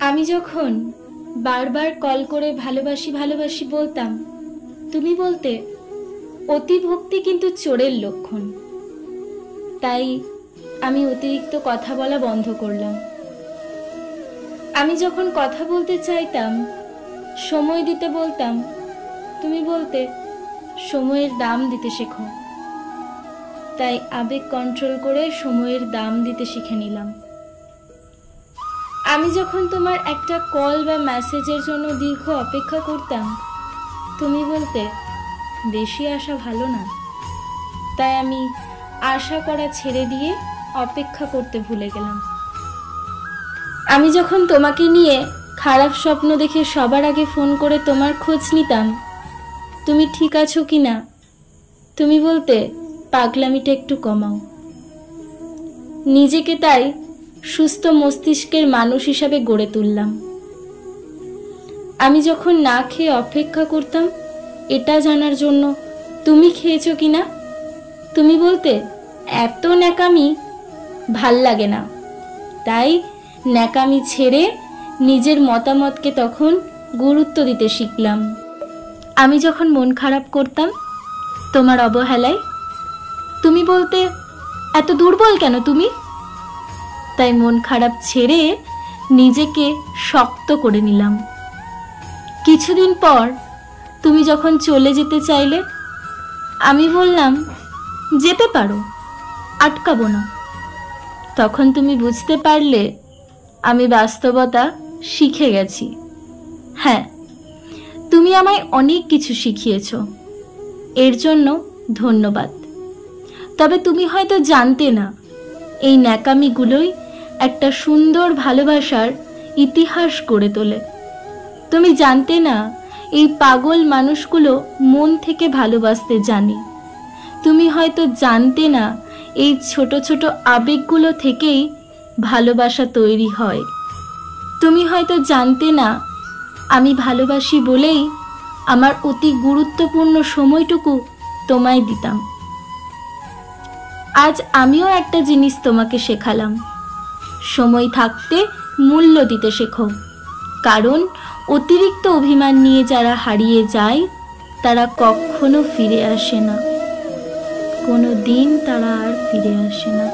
আমি যখন বারবার কল করে ভালোবাসি ভালোবাসি বলতাম, তুমি বলতে অতি ভক্তি কিন্তু চোরের লক্ষণ। তাই আমি অতিরিক্ত কথা বলা বন্ধ করলাম। আমি যখন কথা বলতে চাইতাম, সময় দিতে বলতাম, তুমি বলতে সময়ের দাম দিতে শেখো। তাই আবেগ কন্ট্রোল করে সময়ের দাম দিতে শিখে নিলাম। আমি যখন তোমার একটা কল বা মেসেজের জন্য দীর্ঘ অপেক্ষা করতাম, তুমি বলতে বেশি আশা ভালো না। তাই আমি আশা করা ছেড়ে দিয়ে অপেক্ষা করতে ভুলে গেলাম। আমি যখন তোমাকে নিয়ে খারাপ স্বপ্ন দেখে সবার আগে ফোন করে তোমার খোঁজ নিতাম, তুমি ঠিক আছো কি না, তুমি বলতে পাগলামিটা একটু কমাও। নিজেকে তাই সুস্থ মস্তিষ্কের মানুষ হিসাবে গড়ে তুললাম। আমি যখন না খেয়ে অপেক্ষা করতাম এটা জানার জন্য তুমি খেয়েছো কিনা, তুমি বলতে এত ন্যাকামি ভাল লাগে না। তাই ন্যাকামি ছেড়ে নিজের মতামতকে তখন গুরুত্ব দিতে শিখলাম। আমি যখন মন খারাপ করতাম তোমার অবহেলায়, তুমি বলতে এত দুর্বল কেন তুমি। তাই মন খারাপ ছেড়ে নিজেকে শক্ত করে নিলাম। কিছুদিন পর তুমি যখন চলে যেতে চাইলে, আমি বললাম যেতে পারো, আটকাবো না। তখন তুমি বুঝতে পারলে আমি বাস্তবতা শিখে গেছি। হ্যাঁ, তুমি আমায় অনেক কিছু শিখিয়েছ, এর জন্য ধন্যবাদ। তবে তুমি হয়তো জানতে না এই ন্যাকামিগুলোই একটা সুন্দর ভালোবাসার ইতিহাস গড়ে তোলে। তুমি জানতে না এই পাগল মানুষগুলো মন থেকে ভালোবাসতে জানে। তুমি হয়তো জানতে না এই ছোট ছোট আবেগগুলো থেকেই ভালোবাসা তৈরি হয়। তুমি হয়তো জানতে না আমি ভালোবাসি বলেই আমার অতি গুরুত্বপূর্ণ সময়টুকু তোমায় দিতাম। আজ আমিও একটা জিনিস তোমাকে শেখালাম, সময় থাকতে মূল্য দিতে শেখো। কারণ অতিরিক্ত অভিমান নিয়ে যারা হারিয়ে যায় তারা কখনো ফিরে আসে না, কোনো দিন তারা আর ফিরে আসে না।